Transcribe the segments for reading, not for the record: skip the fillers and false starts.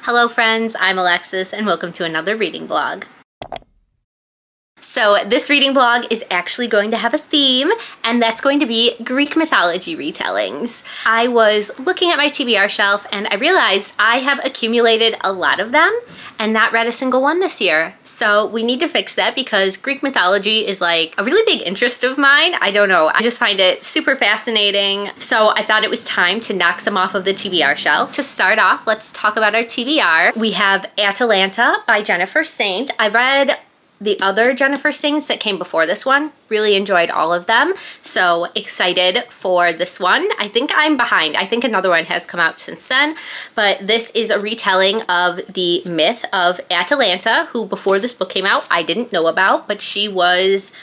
Hello friends, I'm Alexis and welcome to another reading vlog. So this reading vlog is actually going to have a theme, and that's going to be Greek mythology retellings. I was looking at my TBR shelf and I realized I have accumulated a lot of them and not read a single one this year. So we need to fix that because Greek mythology is like a really big interest of mine. I don't know, I just find it super fascinating. So I thought it was time to knock some off of the TBR shelf. To start off, let's talk about our TBR. We have Atalanta by Jennifer Saint. I read the other Jennifer Saints that came before this one. Really enjoyed all of them. So excited for this one. I think I'm behind. I think another one has come out since then. But this is a retelling of the myth of Atalanta, who before this book came out, I didn't know about, but she was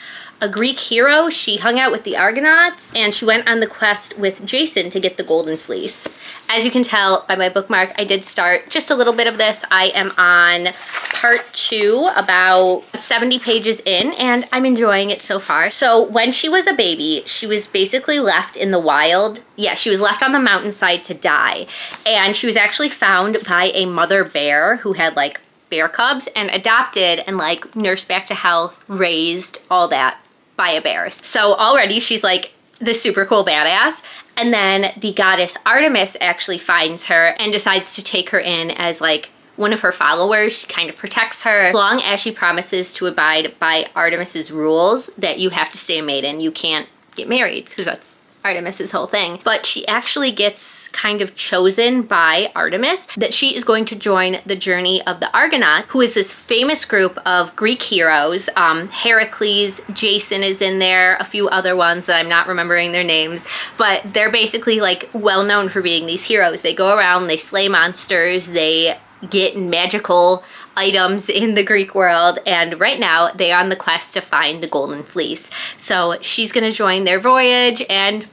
a Greek hero. She hung out with the Argonauts and she went on the quest with Jason to get the Golden Fleece. As you can tell by my bookmark, I did start just a little bit of this. I am on part 2, about 70 pages in, and I'm enjoying it so far. So when she was a baby, she was basically left in the wild. Yeah, she was left on the mountainside to die. And she was actually found by a mother bear who had like bear cubs and adopted and like nursed back to health, raised, all that by a bear. So already she's like this super cool badass. And then the goddess Artemis actually finds her and decides to take her in as like one of her followers. She kind of protects her as long as she promises to abide by Artemis's rules that you have to stay a maiden. You can't get married because that's Artemis's whole thing. But she actually gets kind of chosen by Artemis that she is going to join the journey of the Argonauts, who is this famous group of Greek heroes. Heracles, Jason is in there, a few other ones that I'm not remembering their names, but they're basically like well known for being these heroes. They go around, they slay monsters, they get magical items in the Greek world, and right now they are on the quest to find the Golden Fleece. So she's gonna join their voyage and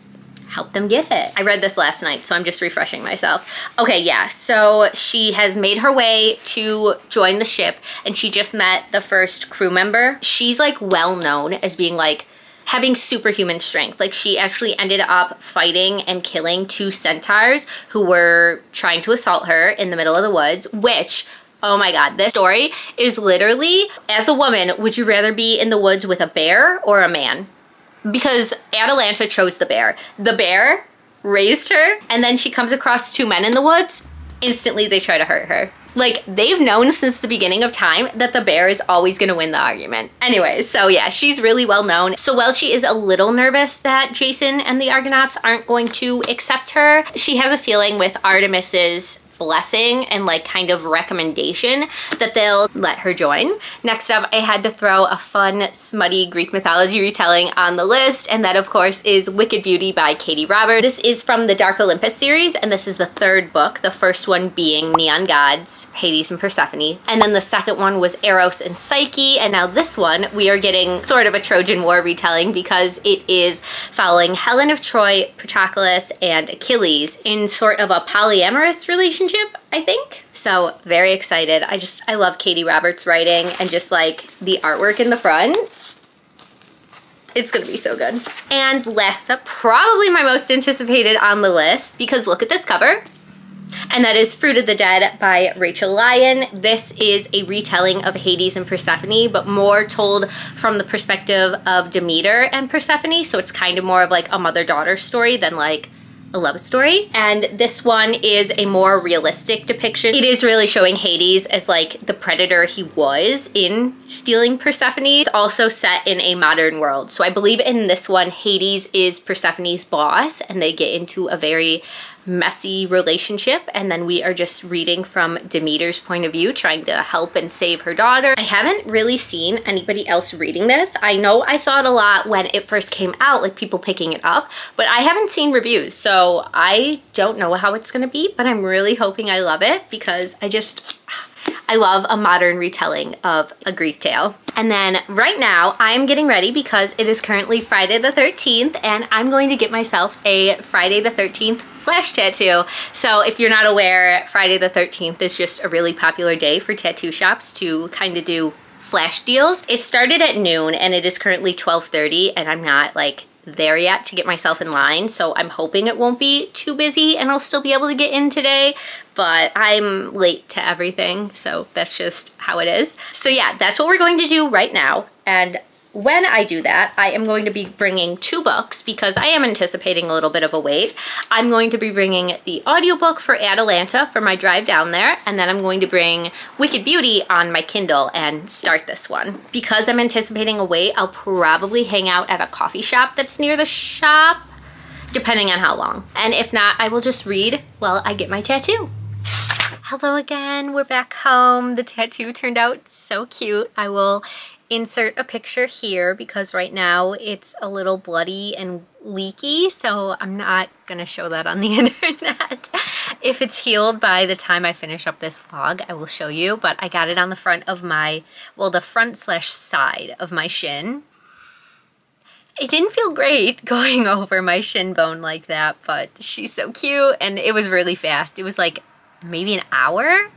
help them get it. I read this last night, so I'm just refreshing myself. Okay, yeah, so she has made her way to join the ship, and she just met the first crew member. She's like well known as being like having superhuman strength. Like she actually ended up fighting and killing 2 centaurs who were trying to assault her in the middle of the woods, which, oh my God, this story is literally, as a woman, would you rather be in the woods with a bear or a man? Because Atalanta chose the bear. The bear raised her, and then she comes across 2 men in the woods. Instantly they try to hurt her. Like, they've known since the beginning of time that the bear is always gonna win the argument. Anyways, so yeah, she's really well known. So while she is a little nervous that Jason and the Argonauts aren't going to accept her, she has a feeling with Artemis's blessing and like kind of recommendation that they'll let her join. Next up, I had to throw a fun, smutty Greek mythology retelling on the list, and that of course is Wicked Beauty by Katie Roberts. This is from the Dark Olympus series, and this is the 3rd book, the first one being Neon Gods, Hades and Persephone, and then the second one was Eros and Psyche, and now this one we are getting sort of a Trojan War retelling because it is following Helen of Troy, Patroclus, and Achilles in sort of a polyamorous relationship, I think. So very excited. I love Katie Roberts' writing and just like the artwork in the front. It's gonna be so good. And last up, probably my most anticipated on the list, because look at this cover. And that is Fruit of the Dead by Rachel Lyon. This is a retelling of Hades and Persephone, but more told from the perspective of Demeter and Persephone. So it's kind of more of like a mother-daughter story than like a love story. And this one is a more realistic depiction. It is really showing Hades as like the predator he was in stealing Persephone. It's also set in a modern world. So I believe in this one, Hades is Persephone's boss, and they get into a very messy relationship, and then we are just reading from Demeter's point of view, trying to help and save her daughter. I haven't really seen anybody else reading this. I know I saw it a lot when it first came out, like people picking it up, but I haven't seen reviews, so I don't know how it's gonna be, but I'm really hoping I love it because I love a modern retelling of a Greek tale. And then right now I'm getting ready because it is currently Friday the 13th, and I'm going to get myself a Friday the 13th flash tattoo. So if you're not aware, Friday the 13th is just a really popular day for tattoo shops to kind of do flash deals. It started at noon and it is currently 12:30, and I'm not like there yet to get myself in line, so I'm hoping it won't be too busy and I'll still be able to get in today. but I'm late to everything, so that's just how it is. So yeah, that's what we're going to do right now. And when I do that, I am going to be bringing 2 books because I am anticipating a little bit of a wait. I'm going to be bringing the audiobook for Atalanta for my drive down there, and then I'm going to bring Wicked Beauty on my Kindle and start this one. Because I'm anticipating a wait, I'll probably hang out at a coffee shop that's near the shop, depending on how long. And if not, I will just read while I get my tattoo. Hello again, we're back home. The tattoo turned out so cute. I will insert a picture here because right now it's a little bloody and leaky, so I'm not gonna show that on the internet. If it's healed by the time I finish up this vlog, I will show you, but I got it on the front of my, well, the front/side of my shin. It didn't feel great going over my shin bone like that, but she's so cute, and it was really fast. It was like maybe an hour.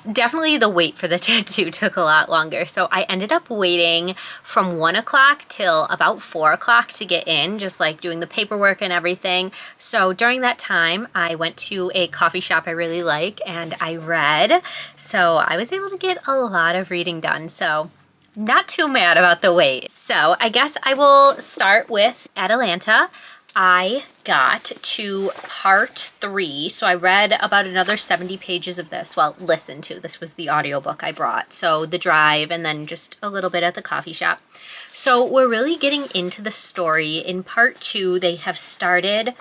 Definitely the wait for the tattoo took a lot longer. So I ended up waiting from 1 o'clock till about 4 o'clock to get in, just like doing the paperwork and everything. So during that time, I went to a coffee shop I really like and I read. So I was able to get a lot of reading done. So not too mad about the wait. So I guess I will start with Atalanta. I got to part 3, so I read about another 70 pages of this. Well, listened to. This was the audiobook I brought. So the drive and then just a little bit at the coffee shop. So we're really getting into the story. In part 2, they have started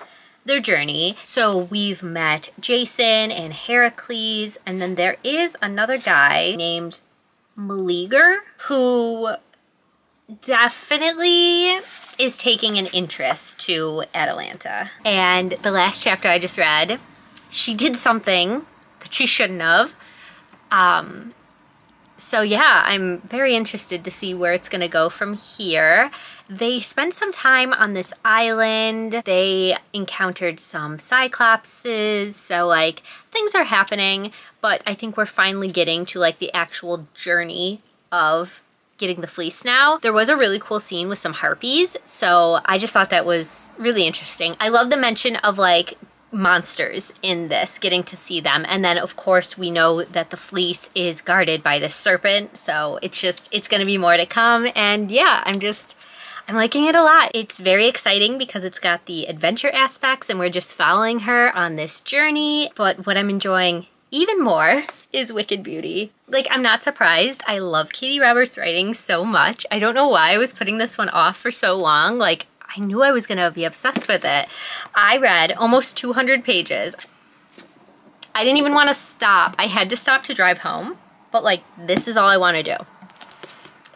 their journey. So we've met Jason and Heracles, and then there is another guy named Meleager who definitely is taking an interest to Atalanta. And the last chapter I just read, she did something that she shouldn't have. So yeah, I'm very interested to see where it's gonna go from here. They spent some time on this island. They encountered some cyclopses, so like things are happening, but I think we're finally getting to like the actual journey of getting the fleece now. There was a really cool scene with some harpies, so I just thought that was really interesting. I love the mention of like monsters in this, getting to see them, and then of course we know that the fleece is guarded by the serpent, so it's gonna be more to come. And yeah, I'm liking it a lot. It's very exciting because it's got the adventure aspects and we're just following her on this journey, but what I'm enjoying even more is Wicked Beauty. Like, I'm not surprised. I love Katie Roberts' writing so much. I don't know why I was putting this one off for so long. Like, I knew I was gonna be obsessed with it. I read almost 200 pages. I didn't even want to stop. I had to stop to drive home, but like, this is all I want to do.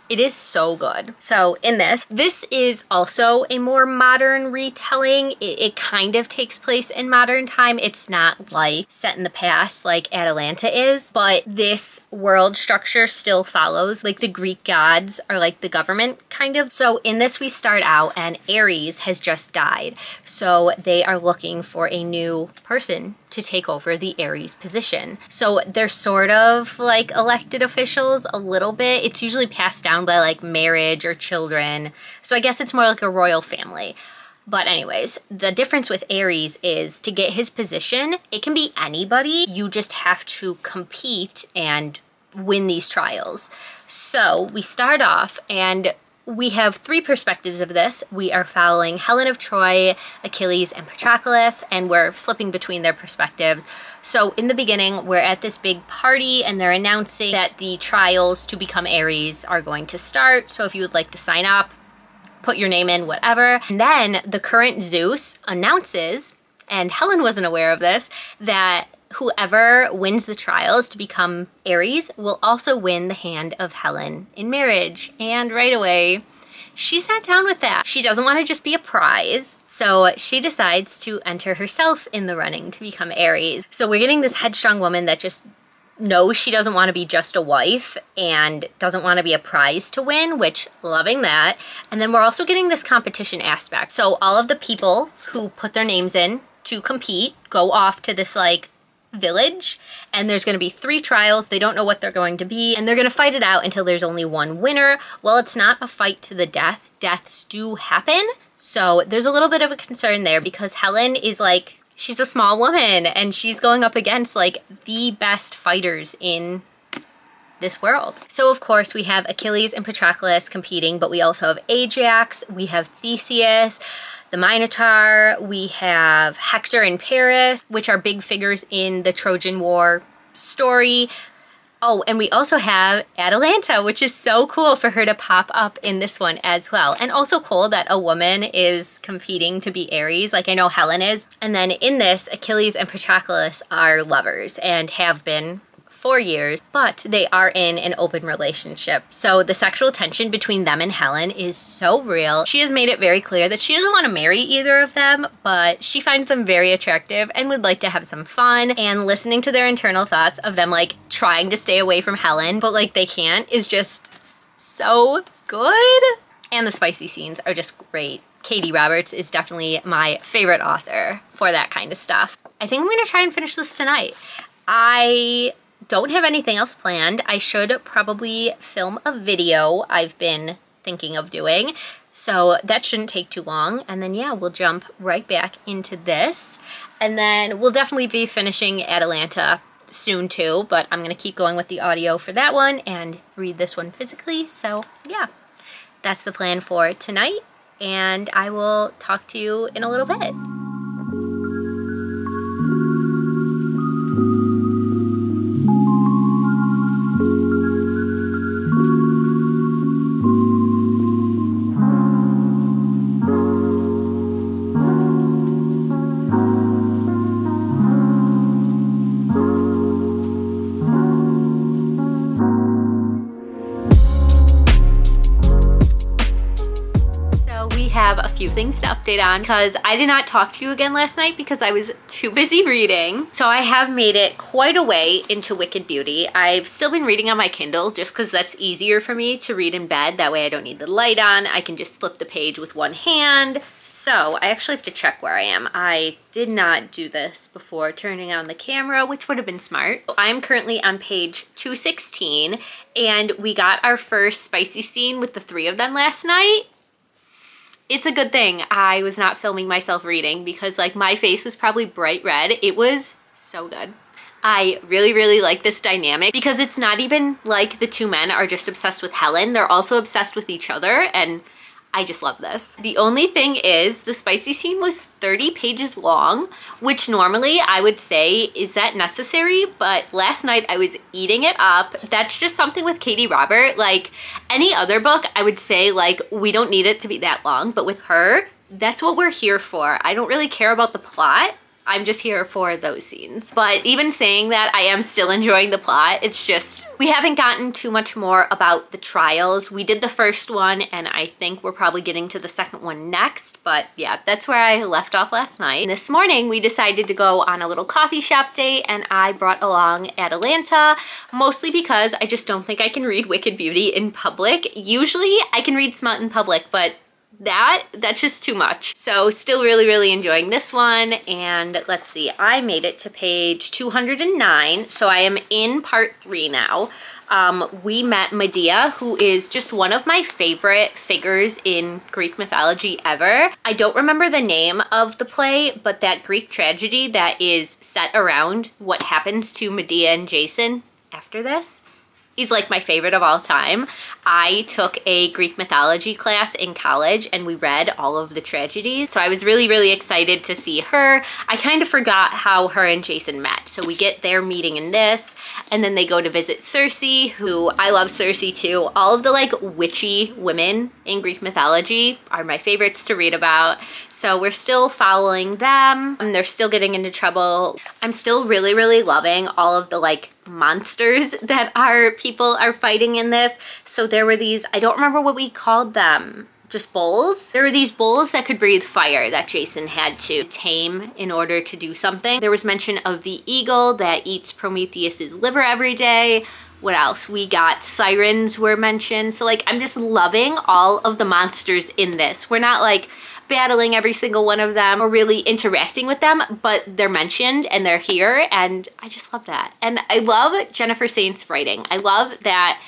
It is so good. So in this is also a more modern retelling. It kind of takes place in modern time. It's not like set in the past like Atalanta is, but this world structure still follows. Like the Greek gods are like the government kind of. So in this we start out and Ares has just died. So they are looking for a new person to take over the Ares position. So they're sort of like elected officials a little bit. It's usually passed down by like marriage or children. So I guess it's more like a royal family. But anyways, the difference with Ares is to get his position, it can be anybody. You just have to compete and win these trials. So we start off and we have 3 perspectives of this. We are following Helen of Troy, Achilles, and Patroclus, and we're flipping between their perspectives. So in the beginning, we're at this big party and they're announcing that the trials to become Ares are going to start. So if you would like to sign up, put your name in, whatever. And then the current Zeus announces, and Helen wasn't aware of this, that whoever wins the trials to become Ares will also win the hand of Helen in marriage. And right away, she sat down with that. She doesn't want to just be a prize, so she decides to enter herself in the running to become Ares. So we're getting this headstrong woman that just knows she doesn't want to be just a wife and doesn't want to be a prize to win, which, loving that. And then we're also getting this competition aspect. So all of the people who put their names in to compete go off to this like village, and there's going to be 3 trials. They don't know what they're going to be, and they're going to fight it out until there's only one winner. Well, it's not a fight to the death. Deaths do happen, so there's a little bit of a concern there because Helen is like she's a small woman and she's going up against like the best fighters in this world. So of course we have Achilles and Patroclus competing, but we also have Ajax, we have Theseus, the Minotaur, we have Hector and Paris, which are big figures in the Trojan War story. Oh, and we also have Atalanta, which is so cool for her to pop up in this one as well. And also cool that a woman is competing to be Ares, like I know Helen is. And then in this, Achilles and Patroclus are lovers and have been for years, but they are in an open relationship. So the sexual tension between them and Helen is so real. She has made it very clear that she doesn't want to marry either of them, but she finds them very attractive and would like to have some fun. And listening to their internal thoughts of them like trying to stay away from Helen, but like they can't, is just so good. And the spicy scenes are just great. Katie Roberts is definitely my favorite author for that kind of stuff. I think I'm gonna try and finish this tonight. I don't have anything else planned. I should probably film a video I've been thinking of doing, so that shouldn't take too long. And then yeah, we'll jump right back into this. And then we'll definitely be finishing Atalanta soon too, but I'm gonna keep going with the audio for that one and read this one physically. So yeah, that's the plan for tonight, and I will talk to you in a little bit. Have a few things to update on because I did not talk to you again last night because I was too busy reading. So I have made it quite a way into Wicked Beauty. I've still been reading on my Kindle just because that's easier for me to read in bed. That way I don't need the light on. I can just flip the page with one hand. So I actually have to check where I am. I did not do this before turning on the camera, which would have been smart. I'm currently on page 216 and we got our first spicy scene with the three of them last night. It's a good thing I was not filming myself reading because like my face was probably bright red. It was so good. I really like this dynamic because it's not even like the two men are just obsessed with Helen. They're also obsessed with each other, and I just love this. The only thing is the spicy scene was 30 pages long, which normally I would say, is that necessary? But last night I was eating it up. That's just something with Katie Robert. Like any other book, I would say like, we don't need it to be that long, but with her, that's what we're here for. I don't really care about the plot. I'm just here for those scenes. But even saying that, I am still enjoying the plot. It's just, we haven't gotten too much more about the trials. We did the first one, and I think we're probably getting to the second one next. But yeah, that's where I left off last night. And this morning, we decided to go on a little coffee shop date, and I brought along Atalanta, mostly because I just don't think I can read Wicked Beauty in public. Usually, I can read smut in public, but that's just too much. So still really enjoying this one. And let's see, I made it to page 209. So I am in part 3 now. We met Medea, who is just one of my favorite figures in Greek mythology ever. I don't remember the name of the play, but that Greek tragedy that is set around what happens to Medea and Jason after this is like my favorite of all time. I took a Greek mythology class in college and we read all of the tragedies. So I was really excited to see her. I kind of forgot how her and Jason met. So we get their meeting in this, and then they go to visit Circe, who I love Circe too. All of the like witchy women in Greek mythology are my favorites to read about. So we're still following them, and they're still getting into trouble. I'm still really loving all of the like monsters that our people are fighting in this. So there were these, I don't remember what we called them, just bulls. There were these bulls that could breathe fire that Jason had to tame in order to do something. There was mention of the eagle that eats Prometheus's liver every day. What else? We got sirens were mentioned. So like, I'm just loving all of the monsters in this. We're not like battling every single one of them or really interacting with them, but they're mentioned and they're here, and I just love that. And I love Jennifer Saint's writing. I love that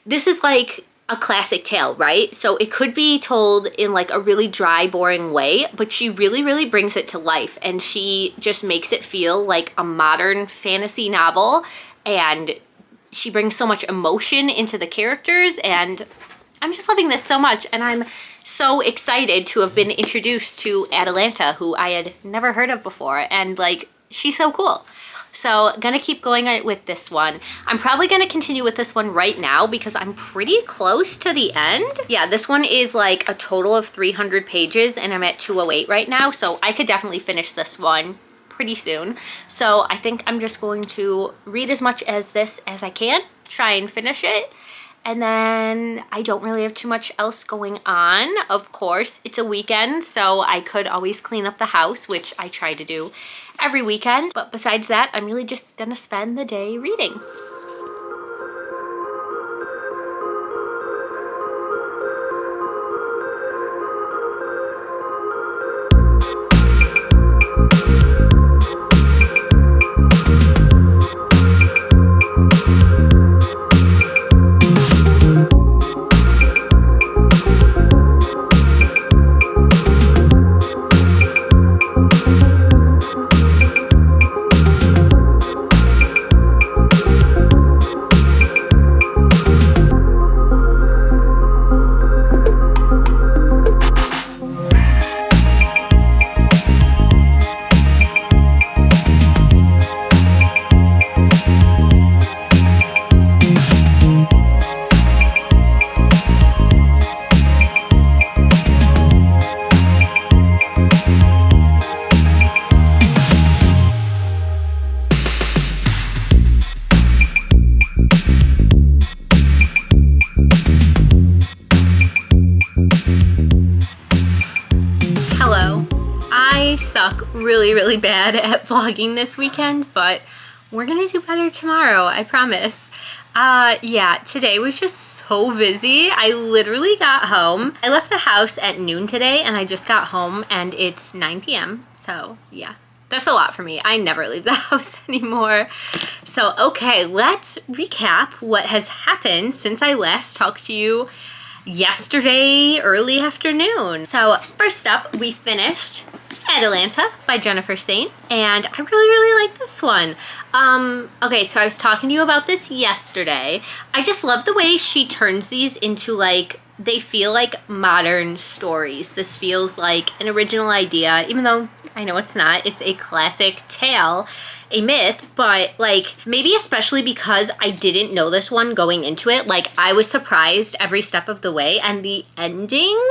this is like a classic tale, right? So it could be told in like a really dry, boring way, but she really, really brings it to life, and she just makes it feel like a modern fantasy novel, and she brings so much emotion into the characters, and I'm just loving this so much, and I'm so excited to have been introduced to Atalanta, who I had never heard of before, and like, she's so cool. So gonna keep going with this one. I'm probably gonna continue with this one right now because I'm pretty close to the end. Yeah, this one is like a total of 300 pages and I'm at 208 right now. So I could definitely finish this one pretty soon. So I think I'm just going to read as much as this as I can, try and finish it. And then I don't really have too much else going on. Of course, it's a weekend, so I could always clean up the house, which I try to do every weekend. But besides that, I'm really just gonna spend the day reading. Really bad at vlogging this weekend, but we're gonna do better tomorrow, I promise. Yeah, today was just so busy. I literally got home. I left the house at noon today and I just got home and it's 9 p.m. So yeah, that's a lot for me. I never leave the house anymore. So okay, let's recap what has happened since I last talked to you yesterday early afternoon. So first up, we finished Atalanta by Jennifer Saint, and I really like this one. Okay, so I was talking to you about this yesterday. I just love the way she turns these into like, they feel like modern stories. This feels like an original idea, even though I know it's not. It's a classic tale, a myth, but like maybe especially because I didn't know this one going into it, like I was surprised every step of the way, and the ending,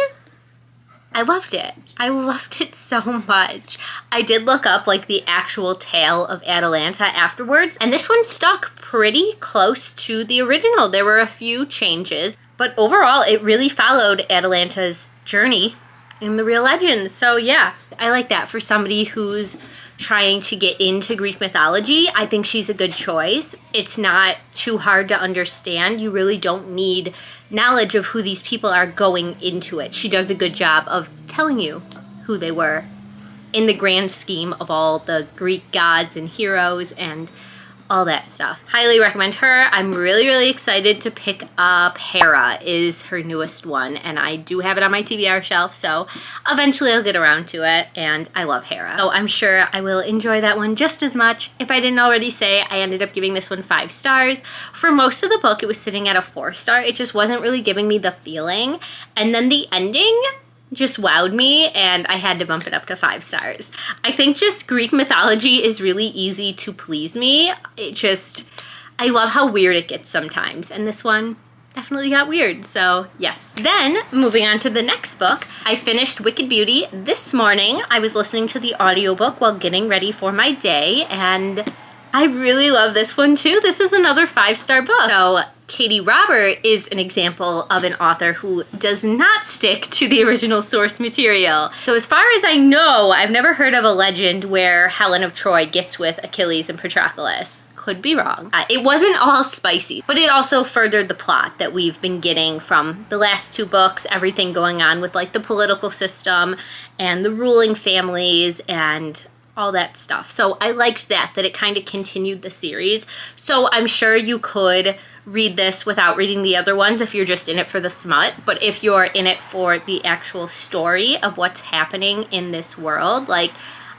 I loved it. I loved it so much. I did look up like the actual tale of Atalanta afterwards, and this one stuck pretty close to the original. There were a few changes, but overall it really followed Atalanta's journey in the real legend. So yeah, I like that for somebody who's trying to get into Greek mythology. I think she's a good choice. It's not too hard to understand. You really don't need knowledge of who these people are going into it. She does a good job of telling you who they were in the grand scheme of all the Greek gods and heroes and all that stuff. Highly recommend her. I'm really excited to pick up Hera is her newest one, and I do have it on my TBR shelf, so eventually I'll get around to it, and I love Hera. So I'm sure I will enjoy that one just as much. If I didn't already say, I ended up giving this one 5 stars. For most of the book, it was sitting at a 4-star. It just wasn't really giving me the feeling, and then the ending just wowed me, and I had to bump it up to 5 stars. I think just Greek mythology is really easy to please me. I love how weird it gets sometimes, and this one definitely got weird, so yes. Then, moving on to the next book, I finished Wicked Beauty this morning. I was listening to the audiobook while getting ready for my day, and I really love this one too. This is another 5-star book. So Katie Robert is an example of an author who does not stick to the original source material. So as far as I know, I've never heard of a legend where Helen of Troy gets with Achilles and Patroclus. Could be wrong. It wasn't all spicy, but it also furthered the plot that we've been getting from the last 2 books, everything going on with like the political system and the ruling families and all that stuff. So I liked that it kind of continued the series. So I'm sure you could read this without reading the other ones if you're just in it for the smut. But if you're in it for the actual story of what's happening in this world, like,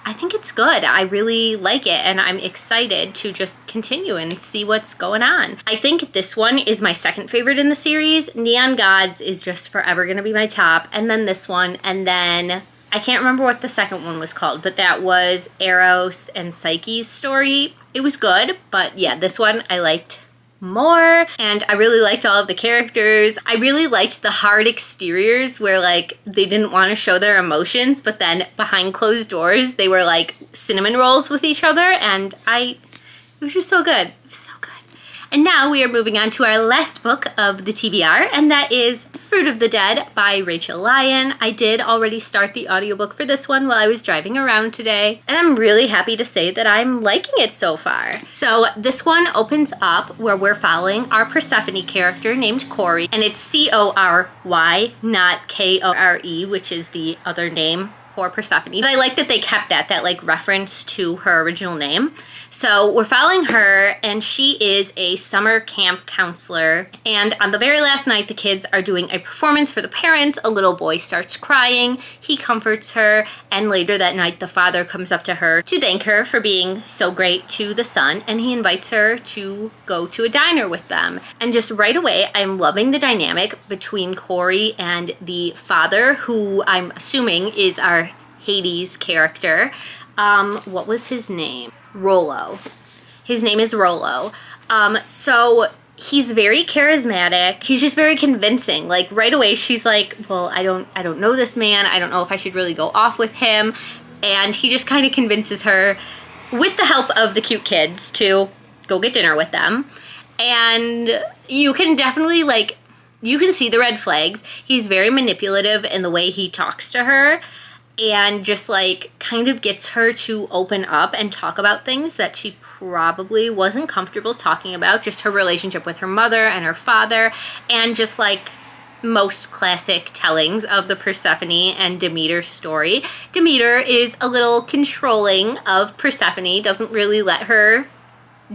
I think it's good. I really like it, and I'm excited to just continue and see what's going on. I think this one is my second favorite in the series. Neon Gods is just forever gonna be my top, and then this one, and then I can't remember what the second one was called, but that was Eros and Psyche's story. It was good, but yeah, this one I liked more, and I really liked all of the characters. I really liked the hard exteriors where like they didn't want to show their emotions, but then behind closed doors they were like cinnamon rolls with each other, and it was just so good. It was so good. And now we are moving on to our last book of the TBR, and that is Fruit of the Dead by Rachel Lyon. I did already start the audiobook for this one while I was driving around today, and I'm really happy to say that I'm liking it so far. So this one opens up where we're following our Persephone character named Cory, and it's C-O-R-Y, not K-O-R-E, which is the other name for Persephone. But I like that they kept that like reference to her original name. So we're following her, and she is a summer camp counselor. And on the very last night, the kids are doing a performance for the parents. A little boy starts crying. He comforts her, and later that night, the father comes up to her to thank her for being so great to the son, and he invites her to go to a diner with them. And just right away, I'm loving the dynamic between Cory and the father, who I'm assuming is our Hades character. What was his name? Rollo. His name is Rollo. So he's very charismatic. He's just very convincing. Like right away she's like, well, I don't know this man. I don't know if I should really go off with him. And he just kind of convinces her with the help of the cute kids to go get dinner with them. And you can definitely like, you can see the red flags. He's very manipulative in the way he talks to her, and just like kind of gets her to open up and talk about things that she probably wasn't comfortable talking about, just her relationship with her mother and her father, and just like most classic tellings of the Persephone and Demeter story. Demeter is a little controlling of Persephone, doesn't really let her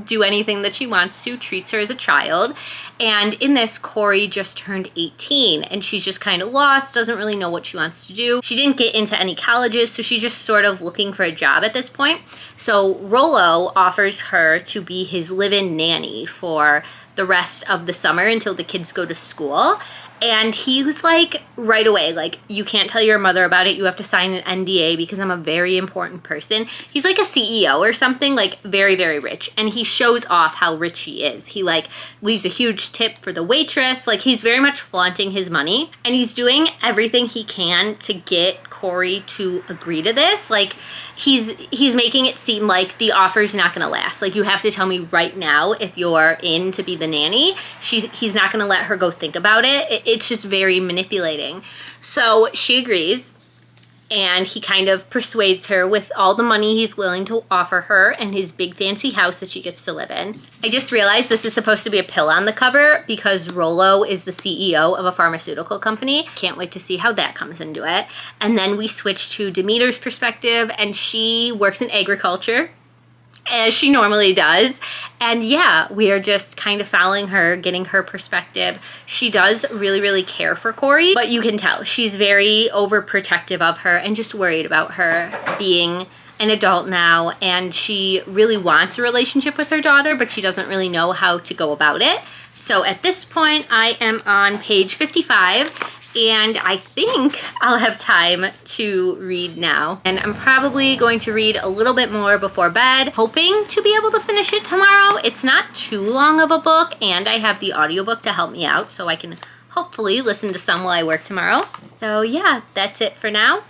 do anything that she wants to, treats her as a child. And in this, Cory just turned 18, and she's just kind of lost, doesn't really know what she wants to do. She didn't get into any colleges, so she's just sort of looking for a job at this point. So Rollo offers her to be his live-in nanny for the rest of the summer until the kids go to school. And he was like, right away, like, you can't tell your mother about it. You have to sign an NDA because I'm a very important person. He's like a CEO or something, like very, very rich. And he shows off how rich he is. He like leaves a huge tip for the waitress. Like he's very much flaunting his money. And he's doing everything he can to get Cory to agree to this. Like he's making it seem like the offer's not gonna last. Like, you have to tell me right now if you're in to be the nanny. He's not gonna let her go think about it. It's just very manipulating. So she agrees, and he kind of persuades her with all the money he's willing to offer her and his big fancy house that she gets to live in. I just realized this is supposed to be a pill on the cover because Rollo is the CEO of a pharmaceutical company. Can't wait to see how that comes into it. And then we switch to Demeter's perspective, and she works in agriculture, as she normally does. And yeah, we are just kind of following her, getting her perspective. She does really, really care for Cory, but you can tell she's very overprotective of her and just worried about her being an adult now. And she really wants a relationship with her daughter, but she doesn't really know how to go about it. So at this point, I am on page 55. And I think I'll have time to read now. And I'm probably going to read a little bit more before bed, hoping to be able to finish it tomorrow. It's not too long of a book, and I have the audiobook to help me out, so I can hopefully listen to some while I work tomorrow. So yeah, that's it for now.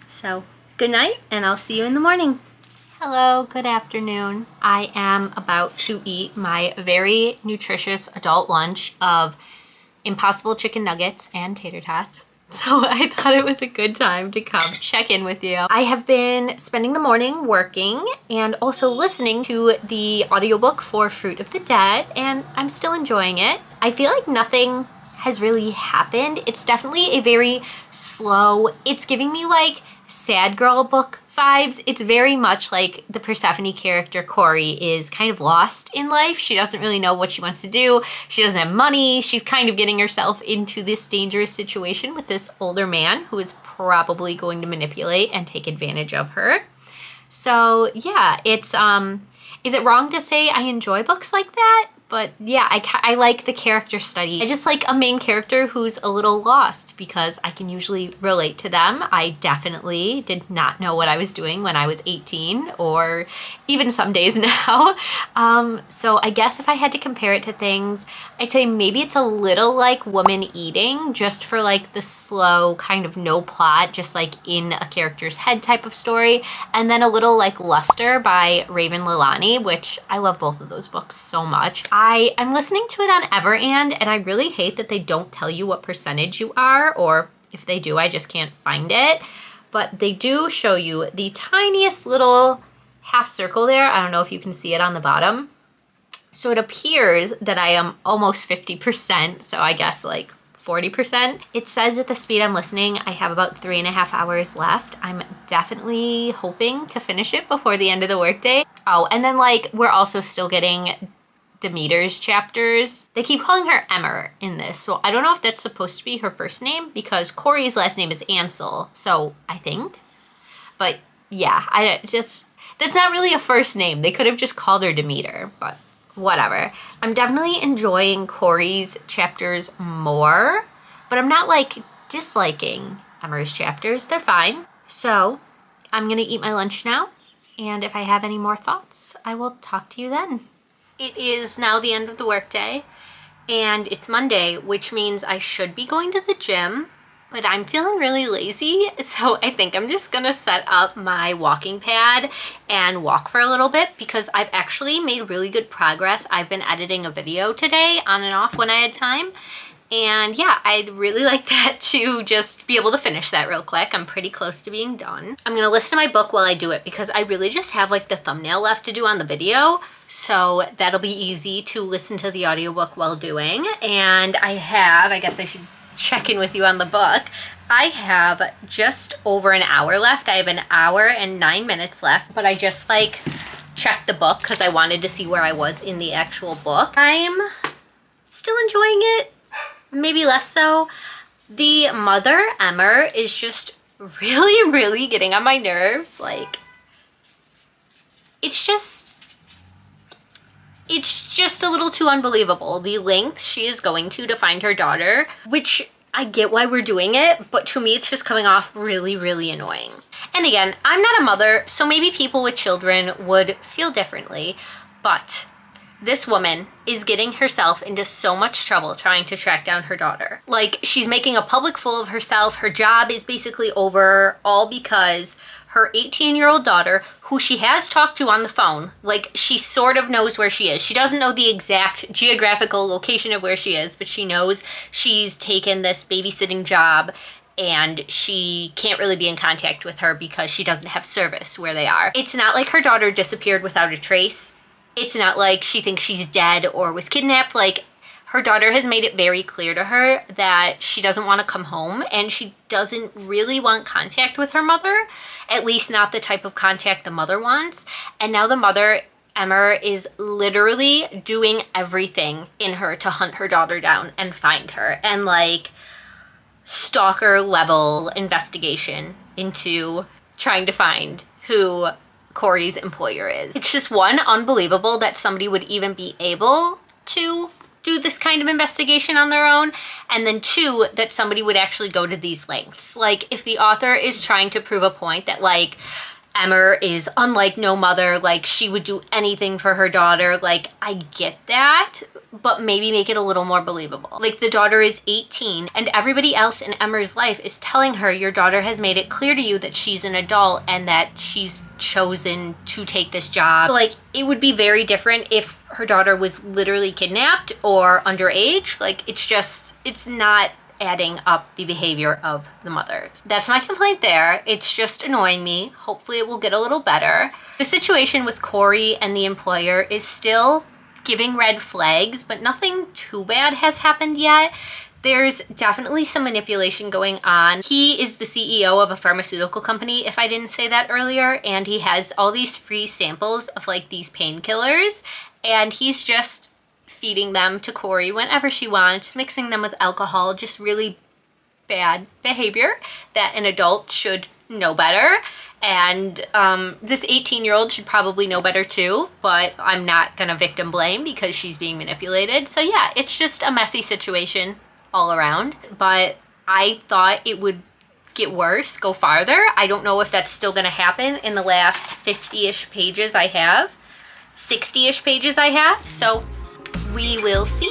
So good night, and I'll see you in the morning. Hello, good afternoon. I am about to eat my very nutritious adult lunch of Impossible chicken nuggets and tater tots. So I thought it was a good time to come check in with you. I have been spending the morning working and also listening to the audiobook for Fruit of the Dead, and I'm still enjoying it. I feel like nothing has really happened. It's definitely a very slow, it's giving me like sad girl book vibes. It's very much like the Persephone character, Corey, is kind of lost in life. She doesn't really know what she wants to do. She doesn't have money. She's kind of getting herself into this dangerous situation with this older man who is probably going to manipulate and take advantage of her. So yeah, it's, is it wrong to say I enjoy books like that? But yeah, I like the character study. I just like a main character who's a little lost because I can usually relate to them. I definitely did not know what I was doing when I was 18 or even some days now. So I guess if I had to compare it to things, I'd say maybe it's a little like Woman Eating, just for like the slow kind of no plot, just like in a character's head type of story. And then a little like Luster by Raven Leilani, which I love both of those books so much. I'm listening to it on Everand, and I really hate that they don't tell you what percentage you are, or if they do, I just can't find it. But they do show you the tiniest little half circle there. I don't know if you can see it on the bottom. So it appears that I am almost 50%, so I guess like 40%. It says at the speed I'm listening, I have about 3.5 hours left. I'm definitely hoping to finish it before the end of the workday. Oh, and then like we're also still getting Demeter's chapters. They keep calling her Emmer in this, so I don't know if that's supposed to be her first name because Corey's last name is Ansel, so I think. But yeah, that's not really a first name. They could have just called her Demeter, but whatever. I'm definitely enjoying Corey's chapters more, but I'm not like disliking Emmer's chapters. They're fine. So I'm gonna eat my lunch now, and if I have any more thoughts, I will talk to you then. It is now the end of the workday, and it's Monday, which means I should be going to the gym, but I'm feeling really lazy, so I think I'm just gonna set up my walking pad and walk for a little bit because I've actually made really good progress. I've been editing a video today on and off when I had time, and yeah, I'd really like that to just be able to finish that real quick. I'm pretty close to being done. I'm gonna listen to my book while I do it because I really just have like the thumbnail left to do on the video. So that'll be easy to listen to the audiobook while doing. And I guess I should check in with you on the book. I have just over an hour left. I have an hour and 9 minutes left, but I just like checked the book because I wanted to see where I was in the actual book. I'm still enjoying it, maybe less so. The mother, Emmer, is just really, really getting on my nerves. Like, it's just a little too unbelievable. The length she is going to find her daughter, which I get why we're doing it, but to me it's just coming off really, really annoying. And again, I'm not a mother, so maybe people with children would feel differently, but this woman is getting herself into so much trouble trying to track down her daughter. Like, she's making a public fool of herself. Her job is basically over, all because her 18-year-old daughter, who she has talked to on the phone, like, she sort of knows where she is. She doesn't know the exact geographical location of where she is, but she knows she's taken this babysitting job and she can't really be in contact with her because she doesn't have service where they are. It's not like her daughter disappeared without a trace. It's not like she thinks she's dead or was kidnapped. Like, her daughter has made it very clear to her that she doesn't want to come home and she doesn't really want contact with her mother, at least not the type of contact the mother wants. And now the mother, Emmer, is literally doing everything in her to hunt her daughter down and find her, and like stalker level investigation into trying to find who Corey's employer is. It's just, one, unbelievable that somebody would even be able to do this kind of investigation on their own, and then two, that somebody would actually go to these lengths. Like, if the author is trying to prove a point that like Emmer is unlike no mother, like she would do anything for her daughter, like I get that, but maybe make it a little more believable. Like, the daughter is 18 and everybody else in Emmer's life is telling her, your daughter has made it clear to you that she's an adult and that she's chosen to take this job. So, like, it would be very different if her daughter was literally kidnapped or underage. Like, it's not adding up the behavior of the mother. That's my complaint there. It's just annoying me. Hopefully it will get a little better. The situation with Corey and the employer is still giving red flags, but nothing too bad has happened yet. There's definitely some manipulation going on. He is the CEO of a pharmaceutical company, if I didn't say that earlier, and he has all these free samples of like these painkillers, and he's just feeding them to Corey whenever she wants, mixing them with alcohol, just really bad behavior that an adult should know better. And this 18-year-old should probably know better too, but I'm not gonna victim blame because she's being manipulated. So yeah, it's just a messy situation all around, but I thought it would get worse, go farther. I don't know if that's still gonna happen in the last 50-ish pages I have, 60-ish pages I have, so we will see.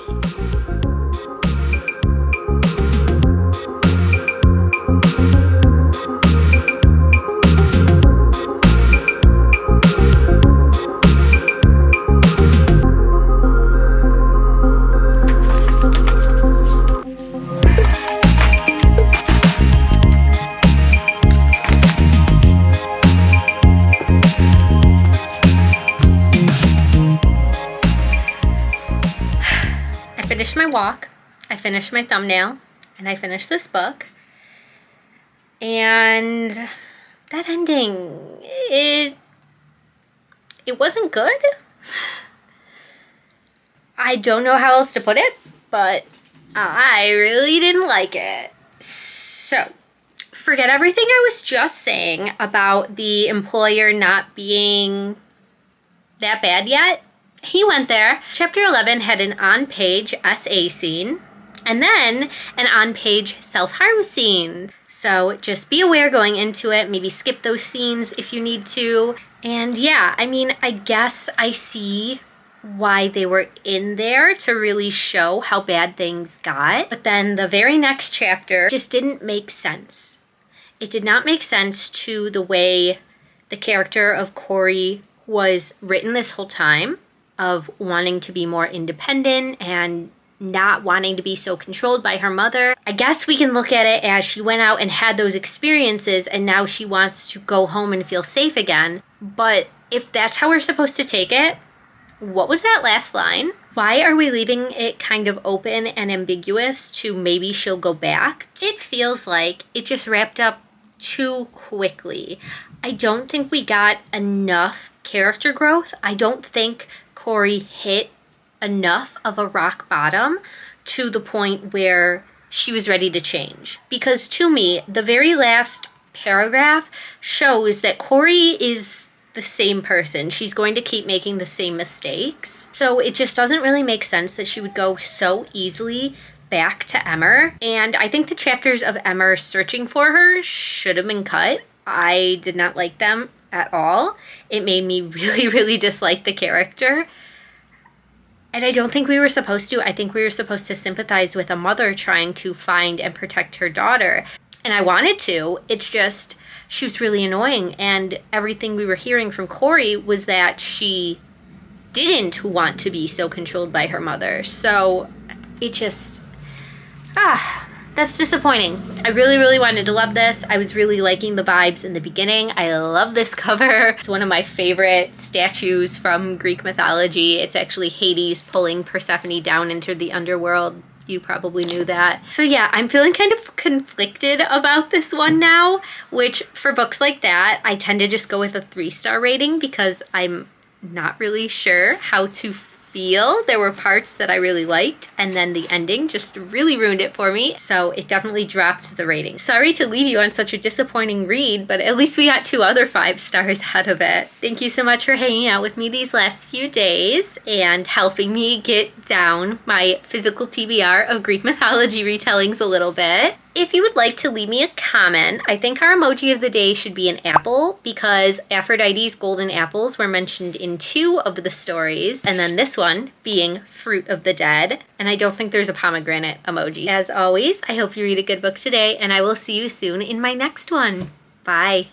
I finished my walk, I finished my thumbnail, and I finished this book. And that ending, it wasn't good. I don't know how else to put it, but I really didn't like it. So, forget everything I was just saying about the employer not being that bad yet. He went there. Chapter 11 had an on-page SA scene and then an on-page self-harm scene. So just be aware going into it. Maybe skip those scenes if you need to. And yeah, I mean, I guess I see why they were in there to really show how bad things got. But then the very next chapter just didn't make sense. It did not make sense to the way the character of Corey was written this whole time, of wanting to be more independent and not wanting to be so controlled by her mother. I guess we can look at it as she went out and had those experiences and now she wants to go home and feel safe again. But if that's how we're supposed to take it, what was that last line? Why are we leaving it kind of open and ambiguous to maybe she'll go back? It feels like it just wrapped up too quickly. I don't think we got enough character growth. I don't think Corey hit enough of a rock bottom to the point where she was ready to change. Because to me, the very last paragraph shows that Corey is the same person. She's going to keep making the same mistakes. So it just doesn't really make sense that she would go so easily back to Emmer. And I think the chapters of Emmer searching for her should have been cut. I did not like them at all. It made me really, really dislike the character. And I don't think we were supposed to. I think we were supposed to sympathize with a mother trying to find and protect her daughter. And I wanted to. It's just, she was really annoying. And everything we were hearing from Corey was that she didn't want to be so controlled by her mother. So it just, that's disappointing. I really, really wanted to love this. I was really liking the vibes in the beginning. I love this cover. It's one of my favorite statues from Greek mythology. It's actually Hades pulling Persephone down into the underworld. You probably knew that. So yeah, I'm feeling kind of conflicted about this one now, which for books like that, I tend to just go with a 3-star rating because I'm not really sure how to feel. There were parts that I really liked, and then the ending just really ruined it for me, so it definitely dropped the rating. Sorry to leave you on such a disappointing read, but at least we got 2 other 5 stars out of it. Thank you so much for hanging out with me these last few days and helping me get down my physical TBR of Greek mythology retellings a little bit. If you would like to leave me a comment, I think our emoji of the day should be an apple because Aphrodite's golden apples were mentioned in 2 of the stories, and then this one being Fruit of the Dead. And I don't think there's a pomegranate emoji. As always, I hope you read a good book today, and I will see you soon in my next one. Bye.